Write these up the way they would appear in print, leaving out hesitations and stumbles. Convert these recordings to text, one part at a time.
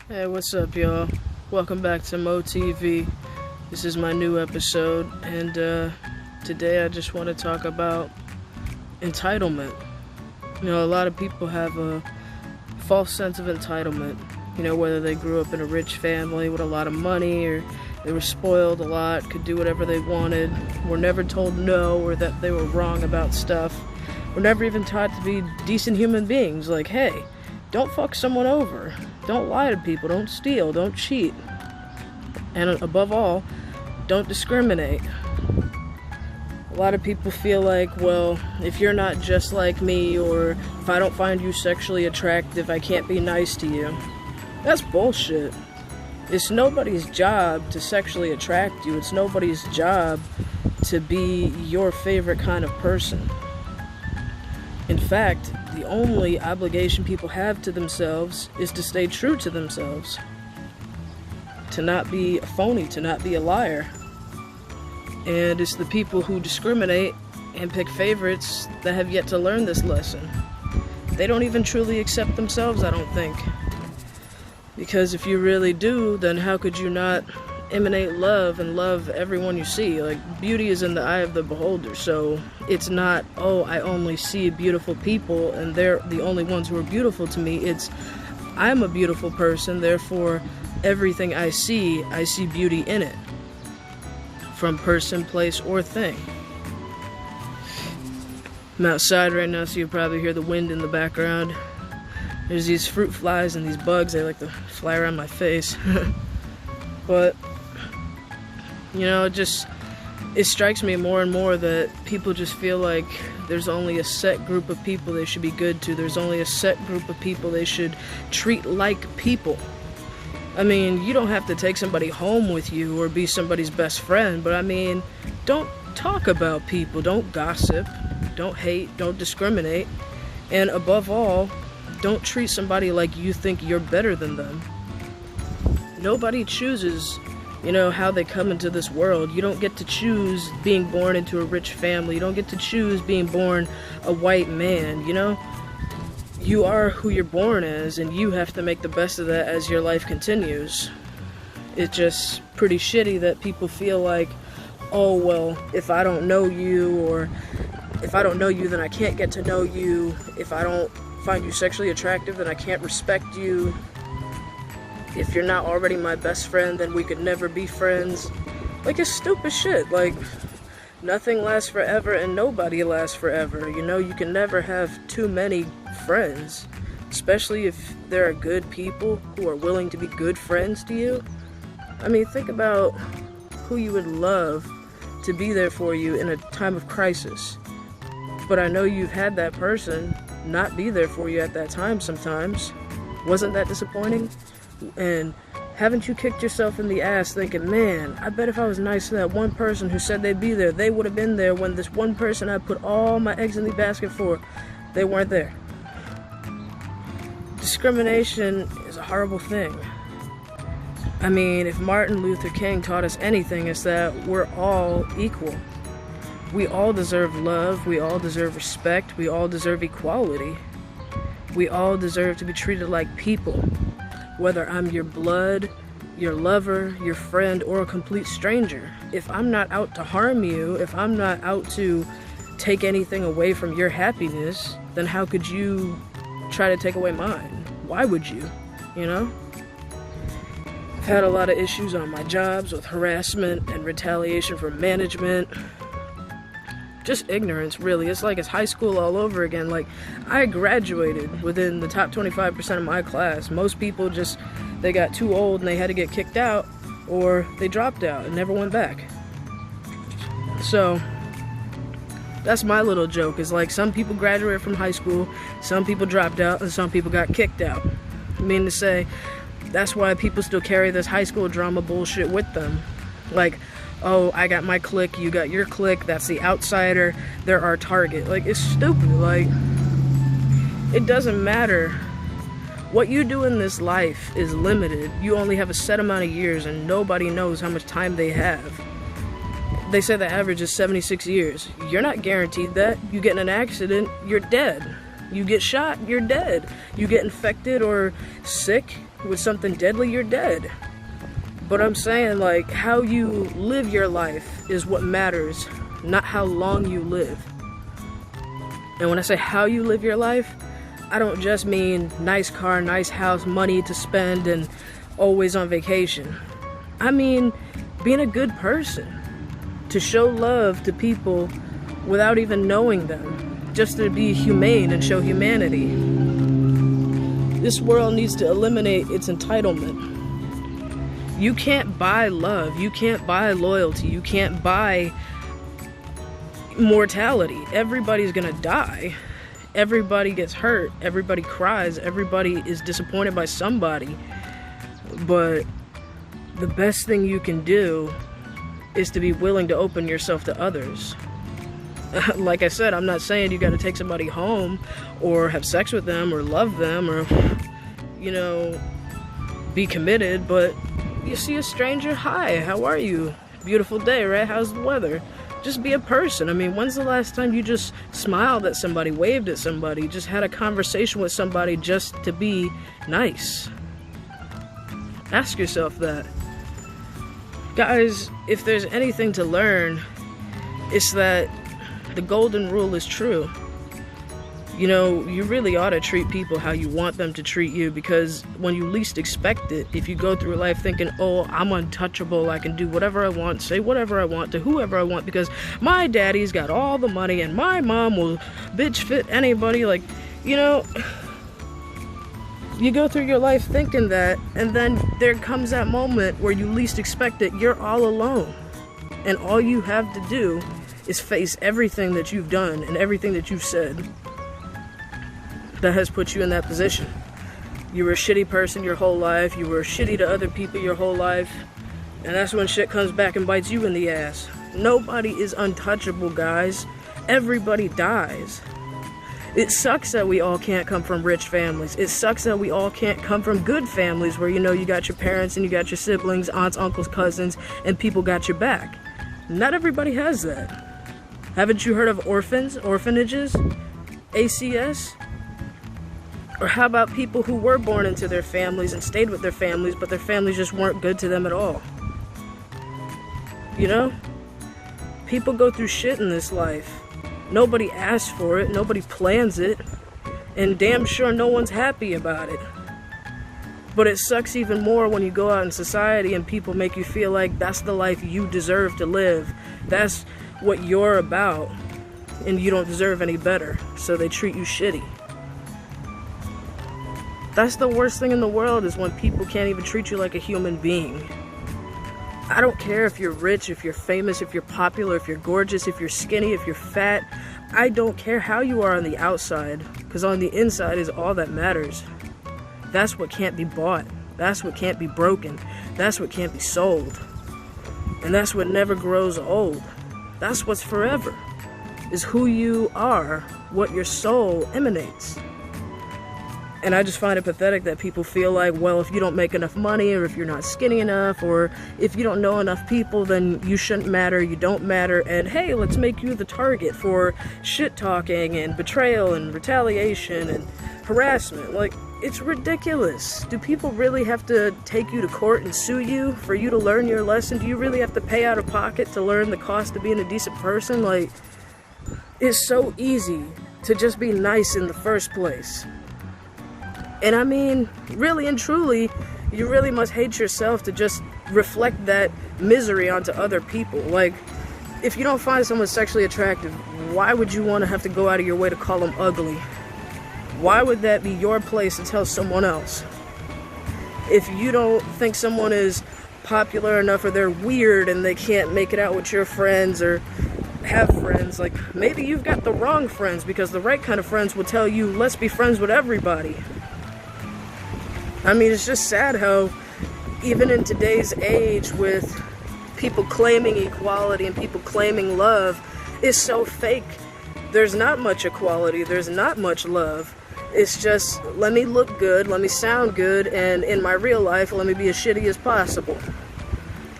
Hey, what's up, y'all? Welcome back to Mo TV. This is my new episode, and today I just want to talk about entitlement. You know, a lot of people have a false sense of entitlement. You know, whether they grew up in a rich family with a lot of money, or they were spoiled a lot, could do whatever they wanted, were never told no or that they were wrong about stuff, were never even taught to be decent human beings. Like, hey, don't fuck someone over. Don't lie to people. Don't steal. Don't cheat. And above all, don't discriminate. A lot of people feel like, well, if you're not just like me, or if I don't find you sexually attractive, I can't be nice to you. That's bullshit. It's nobody's job to sexually attract you. It's nobody's job to be your favorite kind of person. In fact, the only obligation people have to themselves is to stay true to themselves. To not be a phony, to not be a liar. And it's the people who discriminate and pick favorites that have yet to learn this lesson. They don't even truly accept themselves, I don't think. Because if you really do, then how could you not emanate love and love everyone you see? Like, beauty is in the eye of the beholder, so it's not, oh, I only see beautiful people and they're the only ones who are beautiful to me. It's, I'm a beautiful person, therefore everything I see beauty in it, from person, place, or thing. I'm outside right now, so you'll probably hear the wind in the background. There's these fruit flies and these bugs, they like to fly around my face. But you know, it strikes me more and more that people just feel like there's only a set group of people they should be good to. There's only a set group of people they should treat like people. I mean, you don't have to take somebody home with you or be somebody's best friend, but I mean, don't talk about people, don't gossip, don't hate, don't discriminate, and above all, don't treat somebody like you think you're better than them. Nobody chooses, you know, how they come into this world. You don't get to choose being born into a rich family. You don't get to choose being born a white man, you know? You are who you're born as, and you have to make the best of that as your life continues. It's just pretty shitty that people feel like, oh, well, if I don't know you, or if I don't know you, then I can't get to know you. If I don't find you sexually attractive, then I can't respect you. If you're not already my best friend, then we could never be friends. Like, it's stupid shit. Like, nothing lasts forever and nobody lasts forever. You know, you can never have too many friends, especially if there are good people who are willing to be good friends to you. I mean, think about who you would love to be there for you in a time of crisis. But I know you've had that person not be there for you at that time sometimes. Wasn't that disappointing? And haven't you kicked yourself in the ass thinking, man, I bet if I was nice to that one person who said they'd be there, they would have been there when this one person I put all my eggs in the basket for, they weren't there. Discrimination is a horrible thing. I mean, if Martin Luther King taught us anything, it's that we're all equal. We all deserve love, we all deserve respect, we all deserve equality. We all deserve to be treated like people. Whether I'm your blood, your lover, your friend, or a complete stranger. If I'm not out to harm you, if I'm not out to take anything away from your happiness, then how could you try to take away mine? Why would you? You know? I've had a lot of issues on my jobs with harassment and retaliation from management. Just ignorance, really. It's like it's high school all over again. Like, I graduated within the top 25% of my class. Most people just, they got too old and they had to get kicked out, or they dropped out and never went back. So, that's my little joke, is like, some people graduated from high school, some people dropped out, and some people got kicked out. I mean to say, that's why people still carry this high school drama bullshit with them. Like, oh, I got my clique, you got your clique, that's the outsider, they're our target. Like, it's stupid. Like, it doesn't matter. What you do in this life is limited. You only have a set amount of years, and nobody knows how much time they have. They say the average is 76 years. You're not guaranteed that. You get in an accident, you're dead. You get shot, you're dead. You get infected or sick, with something deadly, you're dead. But I'm saying, like, how you live your life is what matters, not how long you live. And when I say how you live your life, I don't just mean nice car, nice house, money to spend, and always on vacation. I mean being a good person, to show love to people without even knowing them, just to be humane and show humanity. This world needs to eliminate its entitlement. You can't buy love, you can't buy loyalty, you can't buy mortality. Everybody's gonna die. Everybody gets hurt, everybody cries, everybody is disappointed by somebody. But the best thing you can do is to be willing to open yourself to others. Like I said, I'm not saying you gotta take somebody home or have sex with them or love them or, you know, be committed, but you see a stranger, hi, how are you? Beautiful day, right? How's the weather? Just be a person. I mean, when's the last time you just smiled at somebody, waved at somebody, just had a conversation with somebody just to be nice? Ask yourself that. Guys, if there's anything to learn, it's that the golden rule is true. You know, you really ought to treat people how you want them to treat you, because when you least expect it, if you go through life thinking, oh, I'm untouchable, I can do whatever I want, say whatever I want to whoever I want because my daddy's got all the money and my mom will bitch fit anybody, like, you know, you go through your life thinking that, and then there comes that moment where you least expect it, you're all alone. And all you have to do is face everything that you've done and everything that you've said that has put you in that position. You were a shitty person your whole life, you were shitty to other people your whole life, and that's when shit comes back and bites you in the ass. Nobody is untouchable, guys. Everybody dies. It sucks that we all can't come from rich families. It sucks that we all can't come from good families where, you know, you got your parents and you got your siblings, aunts, uncles, cousins, and people got your back. Not everybody has that. Haven't you heard of orphans, orphanages, ACS? Or how about people who were born into their families and stayed with their families, but their families just weren't good to them at all? You know? People go through shit in this life. Nobody asks for it, nobody plans it, and damn sure no one's happy about it. But it sucks even more when you go out in society and people make you feel like that's the life you deserve to live. That's what you're about, and you don't deserve any better, so they treat you shitty. That's the worst thing in the world, is when people can't even treat you like a human being. I don't care if you're rich, if you're famous, if you're popular, if you're gorgeous, if you're skinny, if you're fat. I don't care how you are on the outside, because on the inside is all that matters. That's what can't be bought. That's what can't be broken. That's what can't be sold. And that's what never grows old. That's what's forever, is who you are, what your soul emanates. And I just find it pathetic that people feel like, well, if you don't make enough money, or if you're not skinny enough, or if you don't know enough people, then you shouldn't matter, you don't matter, and hey, let's make you the target for shit-talking and betrayal and retaliation and harassment. Like, it's ridiculous. Do people really have to take you to court and sue you for you to learn your lesson? Do you really have to pay out of pocket to learn the cost of being a decent person? Like, it's so easy to just be nice in the first place. And I mean, really and truly, you really must hate yourself to just reflect that misery onto other people. Like, if you don't find someone sexually attractive, why would you want to have to go out of your way to call them ugly? Why would that be your place to tell someone else? If you don't think someone is popular enough, or they're weird and they can't make it out with your friends or have friends, like, maybe you've got the wrong friends, because the right kind of friends will tell you, let's be friends with everybody. I mean, it's just sad how even in today's age, with people claiming equality and people claiming love, it's so fake. There's not much equality, there's not much love. It's just, let me look good, let me sound good, and in my real life, let me be as shitty as possible.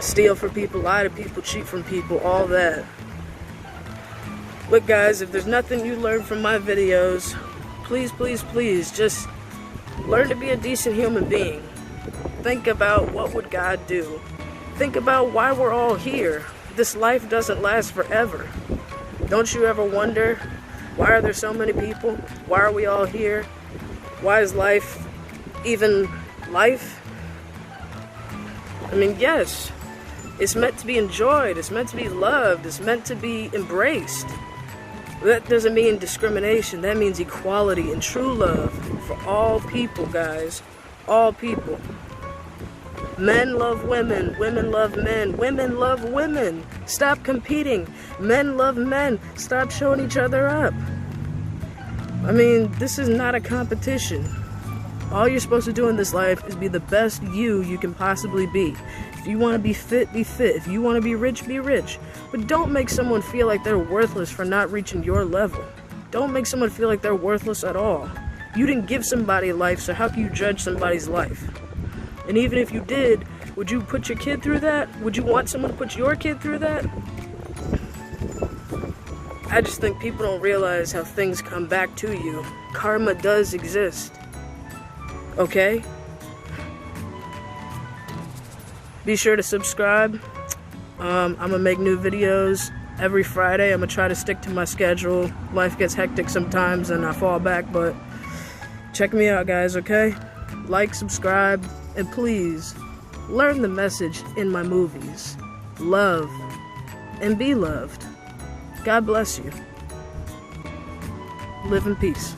Steal from people, lie to people, cheat from people, all that. Look, guys, if there's nothing you learned from my videos, please, please, please, just learn to be a decent human being. think about what would God do. Think about why we're all here. This life doesn't last forever. Don't you ever wonder, why are there so many people? Why are we all here? Why is life even life? I mean, yes, it's meant to be enjoyed, it's meant to be loved, it's meant to be embraced. That doesn't mean discrimination, that means equality and true love for all people, guys. All people. Men love women, women love men, women love women. Stop competing. Men love men. Stop showing each other up. I mean, this is not a competition. All you're supposed to do in this life is be the best you can possibly be. If you want to be fit, be fit. If you want to be rich, be rich. But don't make someone feel like they're worthless for not reaching your level. Don't make someone feel like they're worthless at all. You didn't give somebody life, so how can you judge somebody's life? And even if you did, would you put your kid through that? Would you want someone to put your kid through that? I just think people don't realize how things come back to you. Karma does exist. Okay? Be sure to subscribe. I'm gonna make new videos every Friday. I'm gonna try to stick to my schedule. Life gets hectic sometimes and I fall back, but check me out, guys, okay? Like, subscribe, and please learn the message in my movies. Love and be loved. God bless you. Live in peace.